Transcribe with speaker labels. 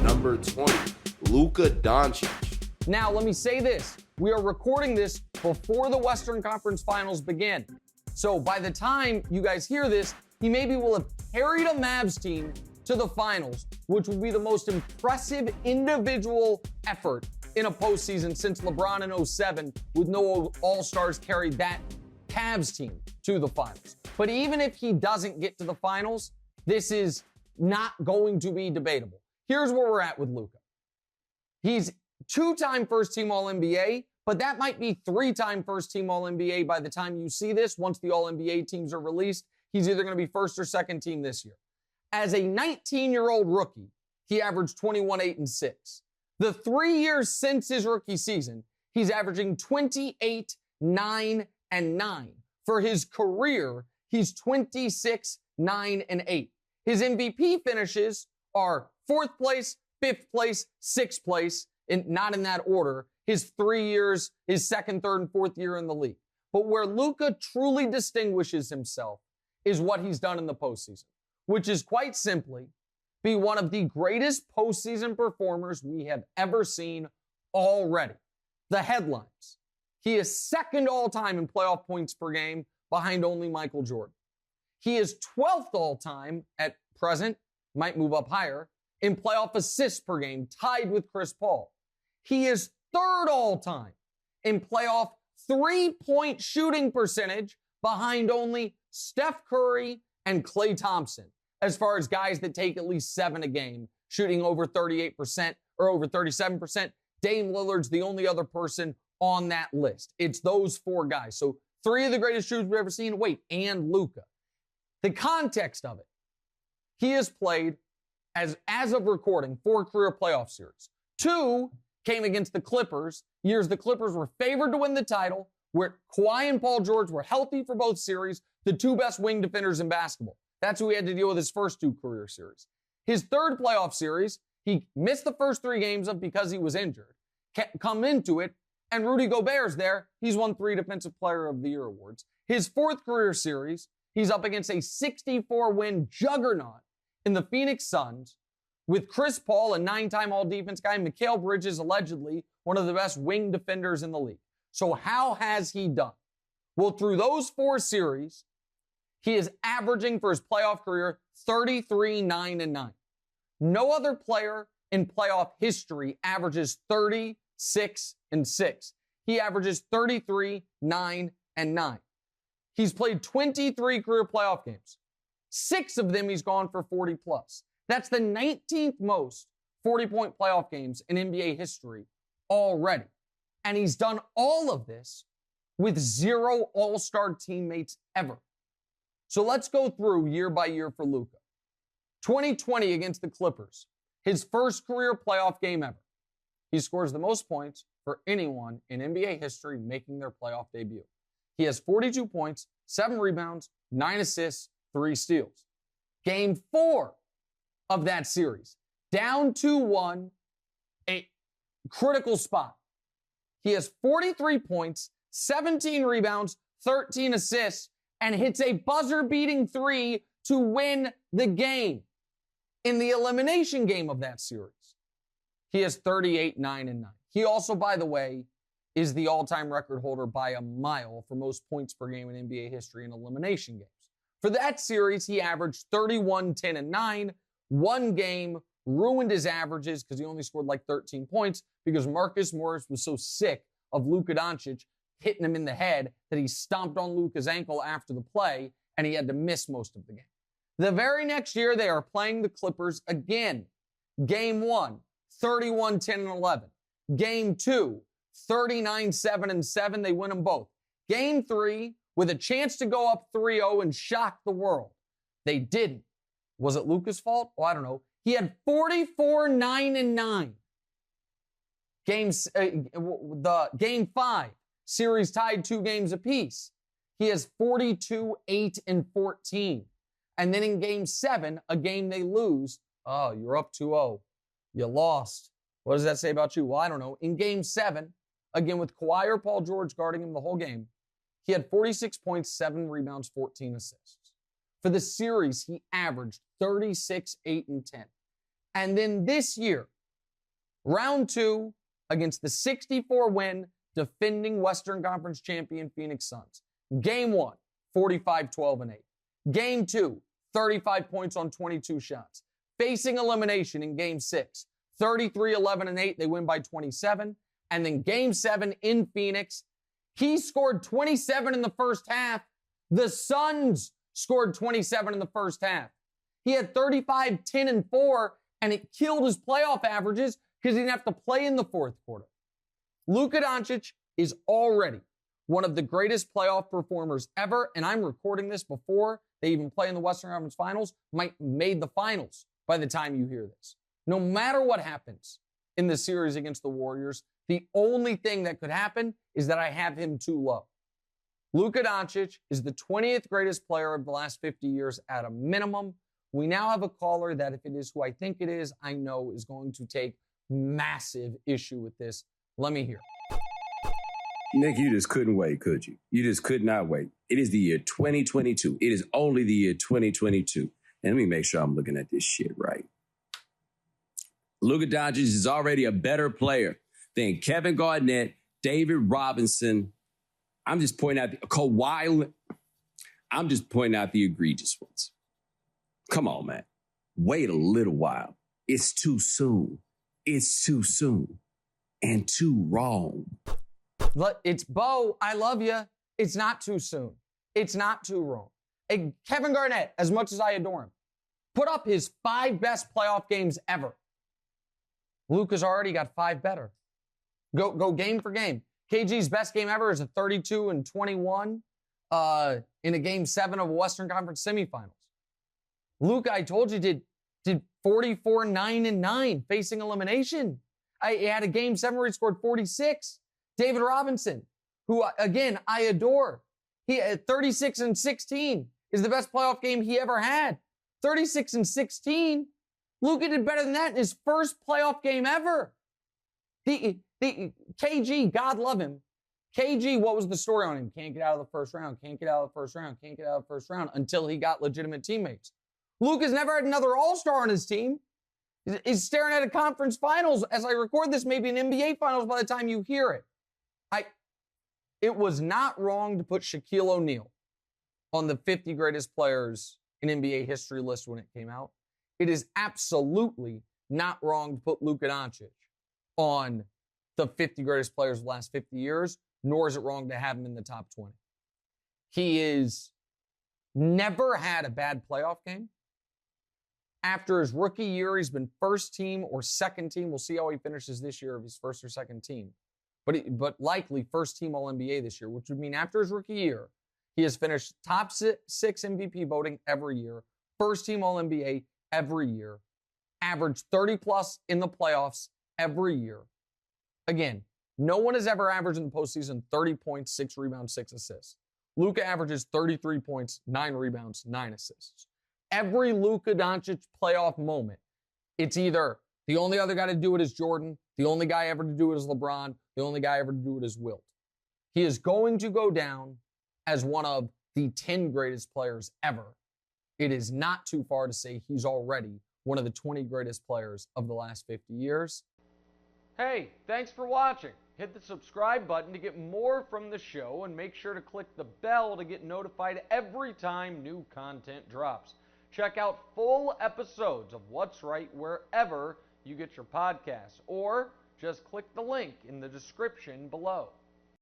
Speaker 1: number 20, Luka Dončić.
Speaker 2: Now, let me say this. We are recording this before the Western Conference Finals begin. So by the time you guys hear this, he maybe will have carried a Mavs team to the finals, which will be the most impressive individual effort in a postseason since LeBron in 07 with no All-Stars carried that Cavs team to the finals. But even if he doesn't get to the finals, this is not going to be debatable. Here's where we're at with Luka. He's two-time first-team All-NBA, but that might be three-time first-team All-NBA by the time you see this. Once the All-NBA teams are released, he's either going to be first or second team this year. As a 19-year-old rookie, he averaged 21, 8, and 6. The 3 years since his rookie season, he's averaging 28, 9, and 9. For his career, he's 26, 9, and 8. His MVP finishes are 4th place, 5th place, 6th place, not in that order. His 3 years, his 2nd, 3rd, and 4th year in the league. But where Luka truly distinguishes himself is what he's done in the postseason, which is quite simply be one of the greatest postseason performers we have ever seen already. The headlines. He is second all-time in playoff points per game behind only Michael Jordan. He is 12th all-time at present, might move up higher, in playoff assists per game, tied with Chris Paul. He is 3rd all-time in playoff three-point shooting percentage behind only Steph Curry and Klay Thompson, as far as guys that take at least 7 a game, shooting over 38% or over 37%. Dame Lillard's the only other person on that list. It's those 4 guys. So 3 of the greatest shooters we've ever seen. Wait, and Luka. The context of it. He has played, as of recording, 4 career playoff series. 2 came against the Clippers, years the Clippers were favored to win the title, where Kawhi and Paul George were healthy for both series, the 2 best wing defenders in basketball. That's who he had to deal with his first 2 career series. His 3rd playoff series, he missed the first 3 games of because he was injured. Come into it, and Rudy Gobert's there. He's won 3 Defensive Player of the Year awards. His 4th career series, he's up against a 64-win juggernaut in the Phoenix Suns with Chris Paul, a 9-time All-Defense guy, Mikal Bridges, allegedly one of the best wing defenders in the league. So how has he done? Well, through those 4 series, he is averaging for his playoff career 33, 9, and 9. No other player in playoff history averages 36 and 6. He averages 33, 9, and 9. He's played 23 career playoff games. 6 of them he's gone for 40 plus. That's the 19th most 40-point playoff games in NBA history already. And he's done all of this with 0 All-Star teammates ever. So let's go through year by year for Luka. 2020 against the Clippers, his first career playoff game ever. He scores the most points for anyone in NBA history making their playoff debut. He has 42 points, 7 rebounds, 9 assists, 3 steals. Game 4 of that series, down 2-1, a critical spot. He has 43 points, 17 rebounds, 13 assists, and hits a buzzer-beating 3 to win the game. In the elimination game of that series, he has 38, 9, and 9. He also, by the way, is the all-time record holder by a mile for most points per game in NBA history in elimination games. For that series, he averaged 31, 10, and 9. One game ruined his averages because he only scored like 13 points because Marcus Morris was so sick of Luka Dončić hitting him in the head that he stomped on Luka's ankle after the play, and he had to miss most of the game. The very next year, they are playing the Clippers again. Game 1, 31, 10, and 11. Game 2, 39, 7, and 7. They win them both. Game 3, with a chance to go up 3-0 and shock the world. They didn't. Was it Luka's fault? Oh, I don't know. He had 44, 9, and 9. Game 5, series tied 2 games apiece. He has 42, 8, and 14. And then in Game 7, a game they lose, oh, you're up 2-0. You lost. What does that say about you? Well, I don't know. In Game 7, again with Kawhi or Paul George guarding him the whole game, he had 46 points, 7 rebounds, 14 assists. For the series, he averaged 36, 8, and 10. And then this year, Round 2 against the 64-win defending Western Conference champion Phoenix Suns. Game 1, 45-12-8. Game 2, 35 points on 22 shots. Facing elimination in Game 6, 33-11-8. They win by 27. And then Game 7 in Phoenix, he scored 27 in the first half. The Suns scored 27 in the first half. He had 35, 10, and 4, and it killed his playoff averages because he didn't have to play in the fourth quarter. Luka Dončić is already one of the greatest playoff performers ever, and I'm recording this before they even play in the Western Conference Finals, might made the finals by the time you hear this. No matter what happens in the series against the Warriors, the only thing that could happen is that I have him too low. Luka Dončić is the 20th greatest player of the last 50 years at a minimum. We now have a caller that, if it is who I think it is, I know is going to take massive issue with this. Let me hear.
Speaker 3: Nick, you just couldn't wait, could you? You just could not wait. It is the year 2022. It is only the year 2022. And let me make sure I'm looking at this shit right. Luka Dončić is already a better player than Kevin Garnett, David Robinson. I'm just pointing out Kawhi. I'm just pointing out the egregious ones. Come on, man. Wait a little while. It's too soon. It's too soon. And too wrong.
Speaker 2: It's Bo. I love you. It's not too soon. It's not too wrong. Kevin Garnett, as much as I adore him, put up his 5 best playoff games ever. Luka's already got 5 better. Go game for game. KG's best game ever is a 32-21 in a Game 7 of a Western Conference semifinals. Luka, I told you, did 44-9-9 facing elimination. He had a Game 7 where he scored 46. David Robinson, who, again, I adore. He had 36-16 is the best playoff game he ever had. 36-16. Luka did better than that in his first playoff game ever. The KG, God love him. KG, what was the story on him? Can't get out of the first round, can't get out of the first round, can't get out of the first round until he got legitimate teammates. Luka's never had another all-star on his team. He's staring at a conference finals as I record this, maybe an NBA finals by the time you hear it. It was not wrong to put Shaquille O'Neal on the 50 greatest players in NBA history list when it came out. It is absolutely not wrong to put Luka Dončić on the 50 greatest players of the last 50 years, nor is it wrong to have him in the top 20. He is never had a bad playoff game. After his rookie year, he's been first team or second team. We'll see how he finishes this year if he's first or second team. But likely first team All-NBA this year, which would mean after his rookie year, he has finished top 6 MVP voting every year, first team All-NBA every year, averaged 30-plus in the playoffs every year. Again, no one has ever averaged in the postseason 30 points, 6 rebounds, 6 assists. Luka averages 33 points, 9 rebounds, 9 assists. Every Luka Dončić playoff moment, it's either the only other guy to do it is Jordan, the only guy ever to do it is LeBron, the only guy ever to do it is Wilt. He is going to go down as one of the 10 greatest players ever. It is not too far to say he's already one of the 20 greatest players of the last 50 years. Hey, thanks for watching. Hit the subscribe button to get more from the show and make sure to click the bell to get notified every time new content drops. Check out full episodes of What's Right wherever you get your podcasts, or just click the link in the description below.